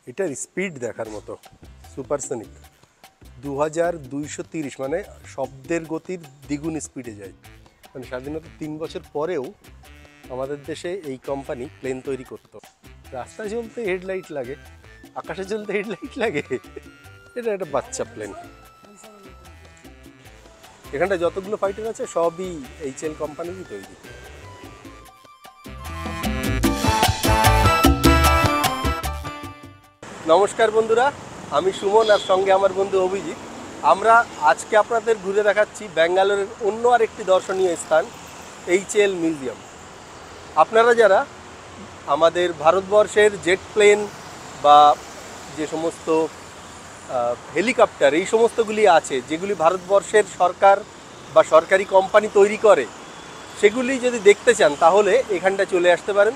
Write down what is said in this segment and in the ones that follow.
এটার স্পিড দেখার মতো, সুপারসনিক 2230, মানে শব্দের গতির দ্বিগুণ স্পিডে যায়। মানে স্বাধীনতা 3 বছর পরেও আমাদের দেশে এই কোম্পানি প্লেন তৈরি করতো। রাস্তায় চলতে হেডলাইট লাগে, আকাশে চলতে হেডলাইট লাগে, এটা একটা বাচ্চা প্লেন। এখানটা যতগুলো ফাইটার আছে সবই এইচএল কোম্পানিরই তৈরি। নমস্কার বন্ধুরা, আমি সুমন আর সঙ্গে আমার বন্ধু অভিজিৎ। আমরা আজকে আপনাদের ঘুরে দেখাচ্ছি ব্যাঙ্গালোরের অন্য আরেকটি দর্শনীয় স্থান, এইচএল মিউজিয়াম। আপনারা যারা আমাদের ভারতবর্ষের জেট প্লেন বা যে সমস্ত হেলিকপ্টার এই সমস্তগুলি আছে, যেগুলি ভারতবর্ষের সরকার বা সরকারি কোম্পানি তৈরি করে, সেগুলি যদি দেখতে চান তাহলে এখানটায় চলে আসতে পারেন।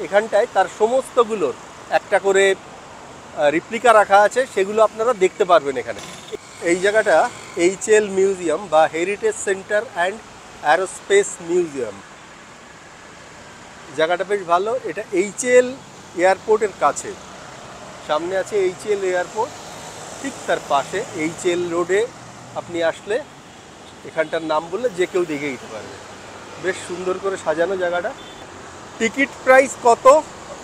এখানটায় তার সমস্তগুলোর একটা করে রিপ্লিকা রাখা আছে, সেগুলো আপনারা দেখতে পারবেন এখানে। এই জায়গাটা এইচএল মিউজিয়াম বা heritage centre and aerospace museum. জায়গাটা বেশ ভালো। এটা এইচএল এয়ারপোর্টের কাছে, সামনে আছে এইচএল এয়ারপোর্ট, ঠিক তার পাশে এইচএল রোডে আপনি আসলে এখানটার নাম বললে যে কেউ দেখে দিতে পারবে। বেশ সুন্দর করে সাজানো জায়গাটা। টিকিট প্রাইস কত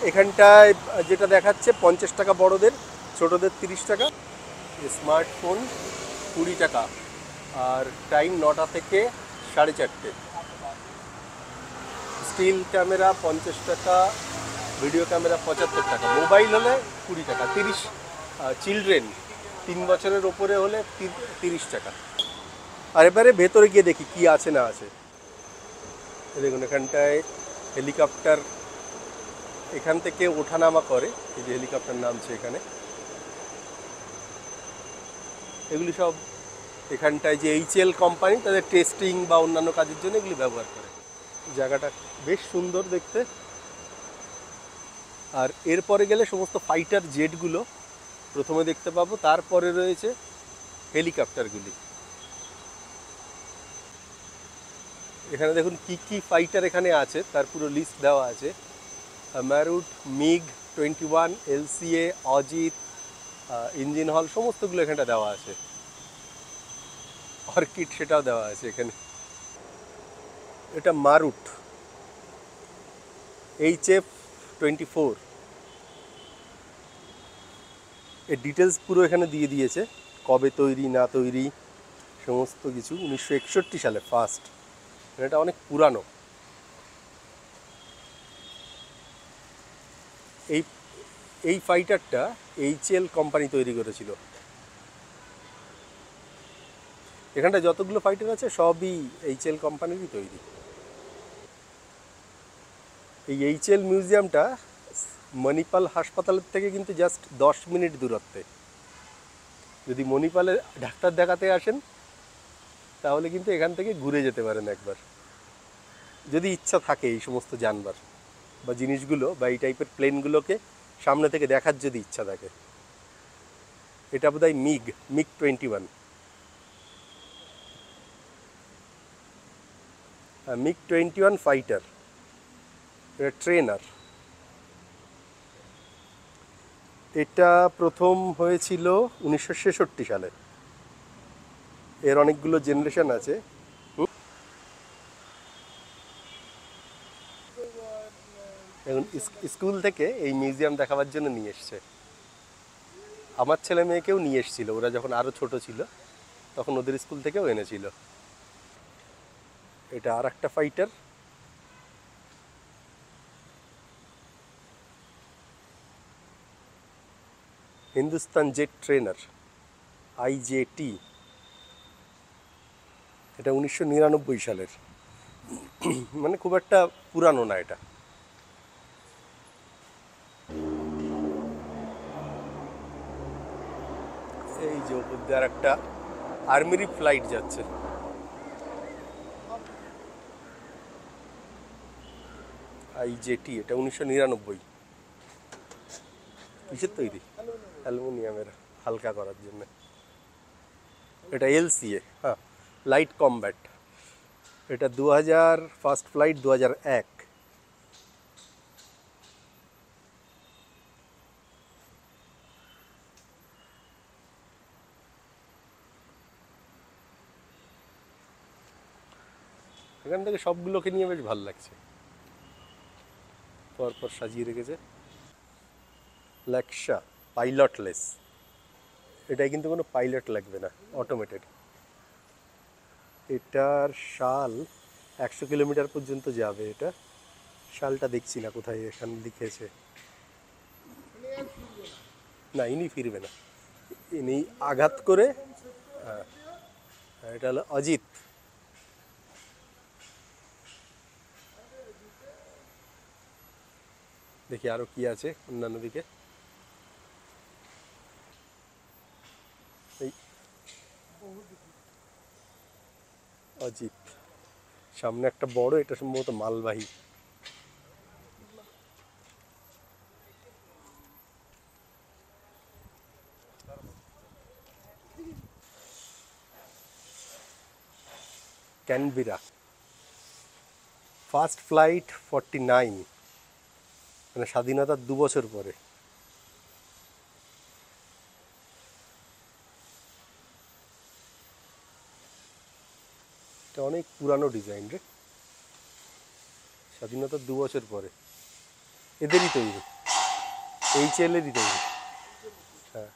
এখানটায় যেটা দেখাচ্ছে 50 টাকা বড়দের, ছোটদের 30 টাকা, স্মার্টফোন 20 টাকা, আর টাইম 9টা থেকে 4:30। স্টিল ক্যামেরা 50 টাকা, ভিডিও ক্যামেরা 75 টাকা, মোবাইল হলে 20 টাকা, 30, চিলড্রেন 3 বছরের ওপরে হলে 30 টাকা। আর এবারে ভেতরে গিয়ে দেখি কি আছে না আছে। দেখুন এখানটায় হেলিকপ্টার এখান থেকে ওঠানামা করে, এই যে হেলিকপ্টার নামছে এখানে, এগুলি সব এখানটায় যে এইচএল কোম্পানি তাদের টেস্টিং বা অন্যান্য কাজের জন্য এগুলি ব্যবহার করে। জায়গাটা বেশ সুন্দর দেখতে। আর এরপরে গেলে সমস্ত ফাইটার জেটগুলো প্রথমে দেখতে পাবো, তারপরে রয়েছে হেলিকপ্টারগুলি। এখানে দেখুন কি কি ফাইটার এখানে আছে তার পুরো লিস্ট দেওয়া আছে। ম্যারুট, MiG-21, LCA, অজিত, ইঞ্জিন হল সমস্তগুলো এখানটা দেওয়া আছে। অর্কিড সেটাও দেওয়া আছে এখানে। এটা মারুট HF-24, এর ডিটেলস পুরো এখানে দিয়ে দিয়েছে, কবে তৈরি না তৈরি সমস্ত কিছু। 1961 সালে ফার্স্ট, এটা অনেক পুরানো। এই ফাইটারটা এইচএল কোম্পানি তৈরি করেছিল। এখানটা যতগুলো ফাইটার আছে সবই এইচএল কোম্পানিরই তৈরি। এই এইচএল মিউজিয়ামটা মণিপাল হাসপাতালের থেকে কিন্তু জাস্ট 10 মিনিট দূরত্বে। যদি মণিপালে ডাক্তার দেখাতে আসেন তাহলে কিন্তু এখান থেকে ঘুরে যেতে পারেন একবার, যদি ইচ্ছা থাকে এই সমস্ত জানবার বা জিনিসগুলো বা এই টাইপের প্লেনগুলোকে সামনে থেকে দেখার যদি ইচ্ছা থাকে। এটা বোধহয় MiG-21, MiG-21 ফাইটার, এটা ট্রেনার। এটা প্রথম হয়েছিল 1966 সালে। এর অনেকগুলো জেনারেশন আছে। এখন স্কুল থেকে এই মিউজিয়াম দেখাবার জন্য নিয়ে এসছে। আমার ছেলে মেয়েকেও নিয়ে এসেছিল, ওরা যখন আরও ছোট ছিল তখন ওদের স্কুল থেকেও এনেছিল। এটা আর একটা fighter, Hindustan jet trainer IJT। এটা 1999 সালের, মানে খুব একটা পুরানো না এটা। এই যে ওপর দিয়ে আর একটা আর্মিরই ফ্লাইট যাচ্ছে। IJT, এটা 1999। কিসের তৈরি? অ্যালুমিনিয়ামের, হালকা করার জন্য। এটা LCA, হ্যাঁ, লাইট কমব্যাট। এটা 2000, ফার্স্ট ফ্লাইট 2001। এখান থেকে সবগুলোকে নিয়ে বেশ ভালো লাগছে, পরপর সাজিয়ে রেখেছে। লেক্সা পাইলটলেস, এটাই কিন্তু কোনো পাইলট লাগবে না, অটোমেটেড। এটার সাল 100 কিলোমিটার পর্যন্ত যাবে। এটা সালটা দেখছি না কোথায়, এখানে লিখেছে। না, ইনি ফিরবে না, ইনি আঘাত করে। হ্যাঁ, এটা হলো অজিত। দেখি আরো কি আছে অন্যান্য দিকে। এই অজিত, সামনে একটা বড়, এটা সম্ভবত মালবাহী। ক্যানবেরা, ফার্স্ট ফ্লাইট 49, মানে স্বাধীনতার 2 বছর পরে। এটা অনেক পুরানো ডিজাইন রে, স্বাধীনতার 2 বছর পরে। এদেরই তৈরি, HL-এরই তৈরি। হ্যাঁ,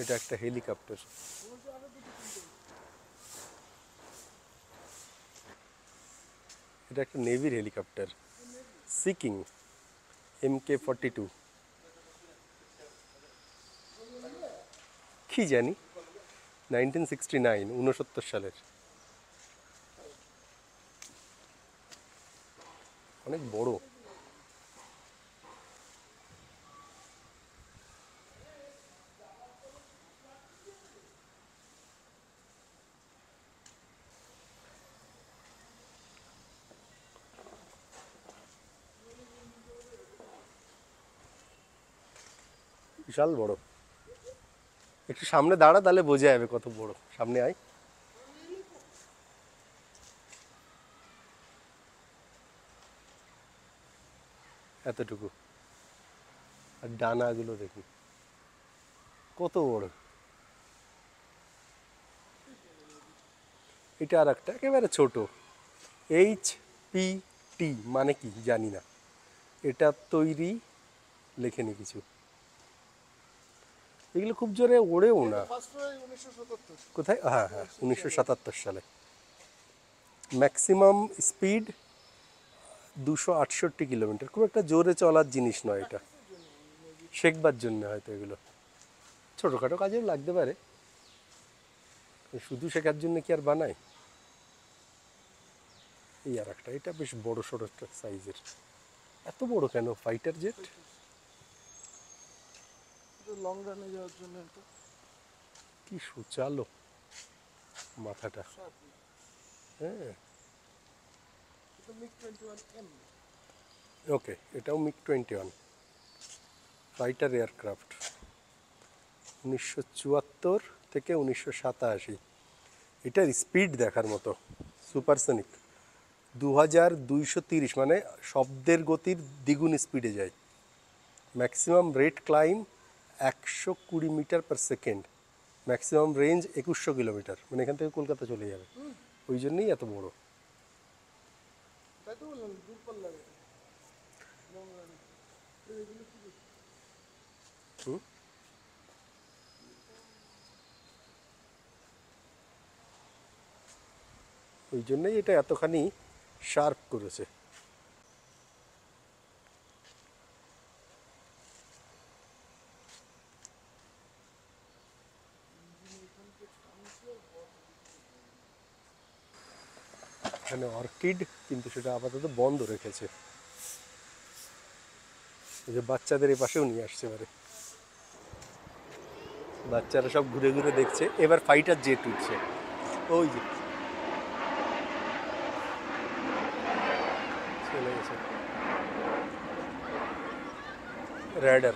এটা একটা হেলিকপ্টার। এটা একটা নেভির হেলিকপ্টার, সিকিং MK-42। কি জানি, 1969, 69 সালের। অনেক বড়। বিশাল বড়। একটু সামনে দাঁড়া, তাহলে বোঝা যাবে কত বড়। সামনে আয়। এতটুকু। আর ডানাগুলো দেখুন কত বড়। এটা আর একটা একেবারে ছোট, HPT মানে কি জানি না, এটা তৈরি লেখেনি কিছু। এগুলো খুব জোরে ওড়েও না। কোথায়? হ্যাঁ হ্যাঁ, 1977 সালে। Maximum speed 268 kilometre. খুব একটা জোরে চলার জিনিস নয় এটা, শেখবার জন্য হয়তো এগুলো ছোটোখাটো কাজেও লাগতে পারে, শুধু শেখার জন্য কি আর বানায়। এই আর একটা, এটা বেশ বড় সড়ো একটা সাইজের। এত বড় কেন ফাইটার জেট? লং রানে যাওয়ার জন্য। কি সুচালো মাথাটা। হ্যাঁ, ওকে, এটাও MiG-21 ফাইটার এয়ারক্রাফট, 1974 থেকে 1987। এটার স্পিড দেখার মতো, সুপারসনিক 2230, মানে শব্দের গতির দ্বিগুণ স্পিডে যায়। Maximum rate claim 120 metre per second. Maximum range 2100 kilometre, মানে এখান থেকে কলকাতা চলে যাবে। ওই জন্যই এত বড়। তাই তো বললাম দূরপাল্লা। ওই জন্যই এটা এতখানি শার্প করেছে। এখানে অর্কিড, কিন্তু সেটা আপাতত বন্ধ রেখেছে। এই যে বাচ্চাদের এ পাশেও নিয়ে আসছে এবারে, বাচ্চারা সব ঘুরে ঘুরে দেখছে। এবার ফাইটার জেট উঠছে, ওই যে চলে গেছে রাইডার।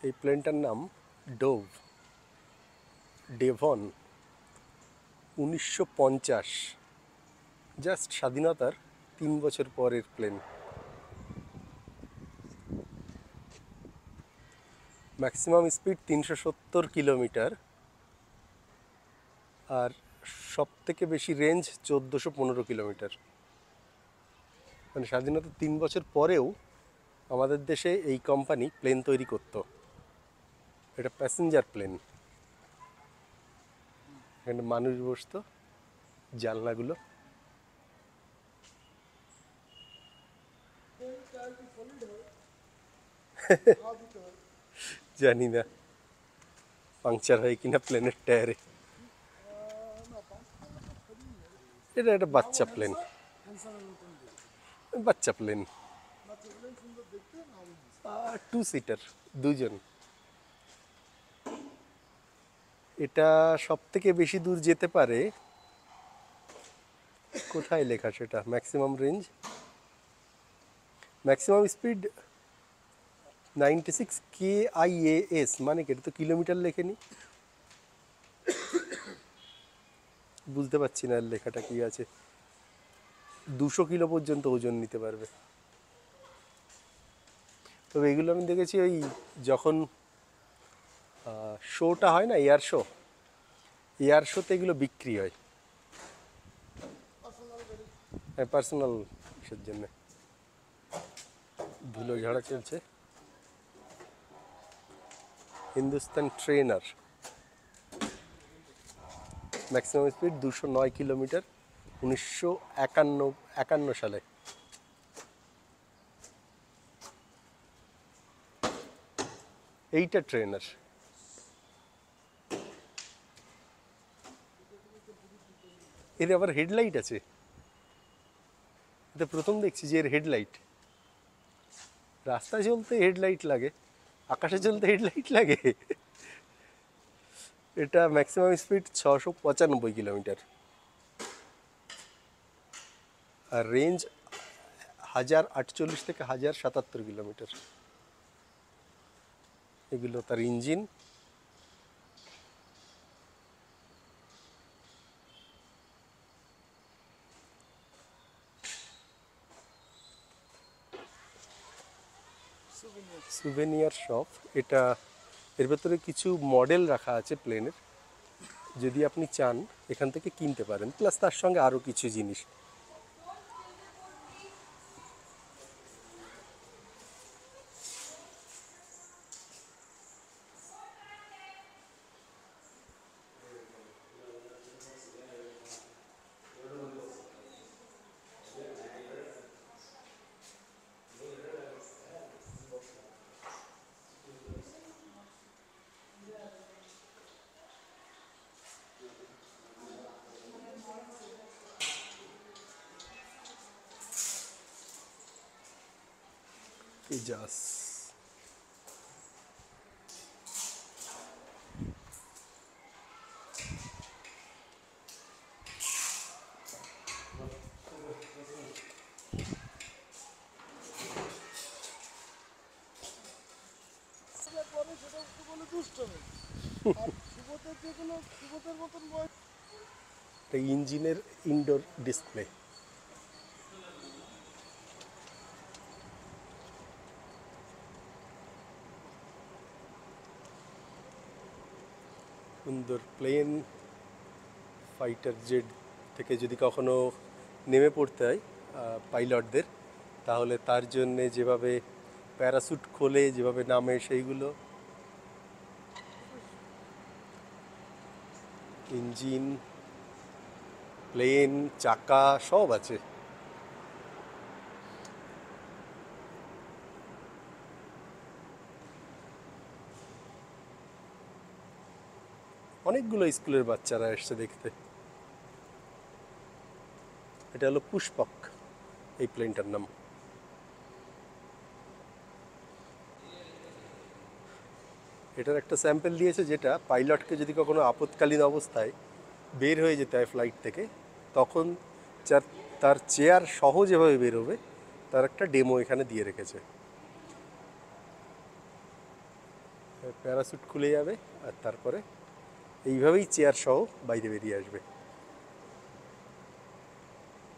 এই প্লেনটার নাম ডোভ, ডেভন, 1950, জাস্ট স্বাধীনতার 3 বছর পরের প্লেন। ম্যাক্সিমাম স্পিড 370 কিলোমিটার, আর সব থেকে বেশি রেঞ্জ 1415 কিলোমিটার। মানে স্বাধীনতা 3 বছর পরেও আমাদের দেশে এই কোম্পানি প্লেন তৈরি করতো। এটা প্যাসেঞ্জার প্লেন, এখানে মানুষ বসতো, জানলাগুলো। জানি না পাংচার হয় কিনা প্লেনের টায়ারে। এটা একটা বাচ্চা প্লেন, বাচ্চা প্লেন, 2 সিটার, দুজন। এটা সব থেকে বেশি দূর যেতে পারে, কোথায় লেখা সেটা? Maximum range, maximum speed 96 KIAS, মানে কি? এটা তো কিলোমিটার লেখেনি, বুঝতে পারছি না এর লেখাটা কি আছে। 200 কিলো পর্যন্ত ওজন নিতে পারবে। তবে এগুলো আমি দেখেছি ওই যখন শোটা হয় না, এয়ার শোতে এগুলো বিক্রি হয়। হ্যাঁ, পার্সোনাল ইসের জন্যে। ধুলো ঝাড়া চলছে। Hindustan trainer, maximum speed 209 kilometre, 1951 সালে। এইটা ট্রেনার। এর আবার হেডলাইট আছে, এটা প্রথম দেখছি যে এর হেডলাইট। রাস্তায় চলতে হেডলাইট লাগে, আকাশে চলতে হেডলাইট লাগে। এটা ম্যাক্সিমাম স্পিড 695 কিলোমিটার, আর রেঞ্জ 1048 থেকে 1077 কিলোমিটার। এগুলো তার ইঞ্জিন। সুভেনিয়ার শপ এটা। এর ভেতরে কিছু মডেল রাখা আছে প্লেনের, যদি আপনি চান এখান থেকে কিনতে পারেন, প্লাস তার সঙ্গে আরও কিছু জিনিস। তেজাস, পরে সেটা একটু বলে দুষ্টমি। আর সুবোধের যেগুলো সুবোধের মতন বয়স, এটা ইঞ্জিনের ইনডোর ডিসপ্লে। সুন্দর প্লেন। ফাইটার জেট থেকে যদি কখনো নেমে পড়তে হয় পাইলটদের, তাহলে তার জন্যে যেভাবে প্যারাসুট খোলে, যেভাবে নামে, সেইগুলো। ইঞ্জিন, প্লেন, চাকা সব আছে। অনেকগুলো স্কুলের বাচ্চারা এসছে দেখতে। এটা হলো পুষ্পক, এই প্লেনটার নাম। এটার একটা স্যাম্পল দিয়েছে, যেটা পাইলটকে যদি কখনো আপৎকালীন অবস্থায় বের হয়ে যেতে হয় ফ্লাইট থেকে, তখন তার চেয়ার সহ যেভাবে বেরোবে তার একটা ডেমো এখানে দিয়ে রেখেছে। প্যারাসুট খুলে যাবে আর তারপরে এইভাবেই চেয়ার সহ বাইরে বেরিয়ে আসবে।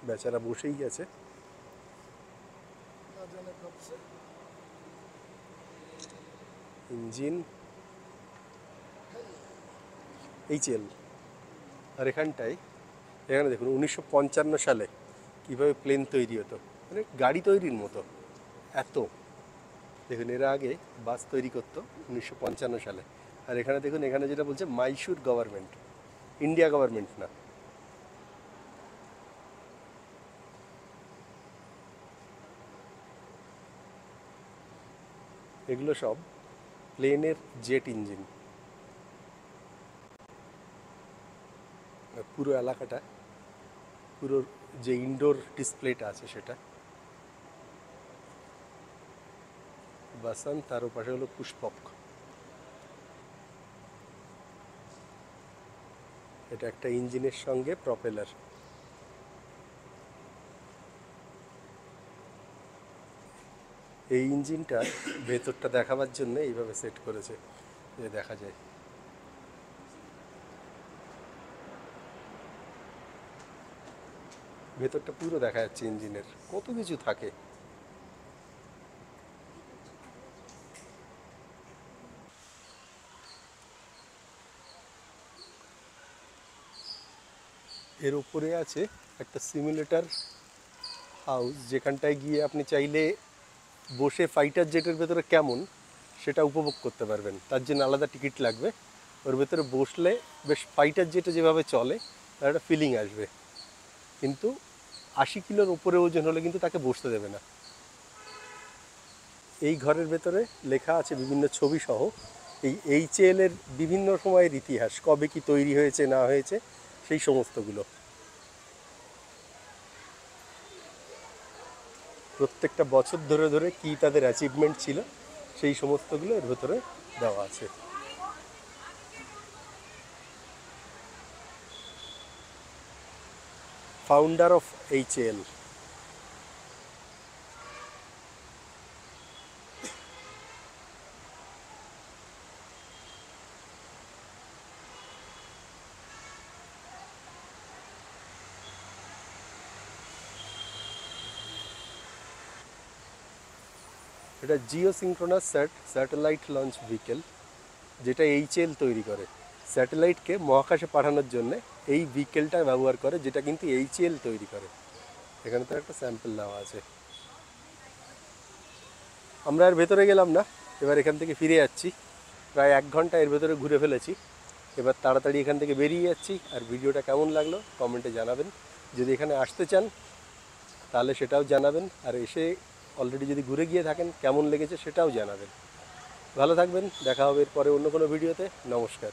বেচারা বসেই আছে। না জানে কাঁপছে। Engine, HL। আর এখানে দেখুন 1955 সালে কীভাবে প্লেন তৈরি হতো, মানে গাড়ি তৈরির মতো এত। দেখুন এরা আগে বাস তৈরি করতো 1955 সালে। আর এখানে দেখুন, এখানে যেটা বলছে মাইসুর গভর্নমেন্ট, ইন্ডিয়া গভর্নমেন্ট না। এগুলো সব প্লেনের জেট ইঞ্জিন। পুরো এলাকাটা, পুরো যে ইনডোর ডিসপ্লেটা আছে সেটা বাসান, তার পাশে হলো পুষ্পক। এটা একটা ইঞ্জিনের সঙ্গে প্রপেলার। এই ইঞ্জিনটা ভেতরটা দেখাবার জন্য এইভাবে সেট করেছে যে দেখা যায়। ভেতরটা পুরো দেখা যাচ্ছে ইঞ্জিনের, কত কিছু থাকে। এর উপরে আছে একটা সিমুলেটর হাউস, যেখানটায় গিয়ে আপনি চাইলে বসে ফাইটার জেটের ভেতরে কেমন সেটা উপভোগ করতে পারবেন। তার জন্য আলাদা টিকিট লাগবে। ওর ভেতরে বসলে বেশ ফাইটার জেটে যেভাবে চলে তার একটা ফিলিং আসবে, কিন্তু 80 কিলোর উপরে ওজন হলে কিন্তু তাকে বসতে দেবে না। এই ঘরের ভেতরে লেখা আছে বিভিন্ন ছবি সহ এই HAL এর বিভিন্ন সময়ের ইতিহাস, কবে কি তৈরি হয়েছে না হয়েছে সেই সমস্তগুলো। প্রত্যেকটা বছর ধরে ধরে কী তাদের অ্যাচিভমেন্ট ছিল সেই সমস্তগুলো এর ভেতরে দেওয়া আছে। Founder of HAL। এটা Jio synchronous satellite launch vehicle, যেটা HAL তৈরি করে। স্যাটেলাইটকে মহাকাশে পাঠানোর জন্য এই ভেহিকেলটা ব্যবহার করে, যেটা কিন্তু HAL তৈরি করে। এখানে তো একটা স্যাম্পল দেওয়া আছে। আমরা এর ভেতরে গেলাম না, এবার এখান থেকে ফিরে যাচ্ছি। প্রায় 1 ঘন্টা এর ভেতরে ঘুরে ফেলেছি। এবার তাড়াতাড়ি এখান থেকে বেরিয়ে যাচ্ছি। আর ভিডিওটা কেমন লাগলো কমেন্টে জানাবেন। যদি এখানে আসতে চান তাহলে সেটাও জানাবেন। আর এসে অলরেডি যদি ঘুরে গিয়ে থাকেন কেমন লেগেছে সেটাও জানাবেন। ভালো থাকবেন, দেখা হবে এরপরে অন্য কোনো ভিডিওতে। নমস্কার।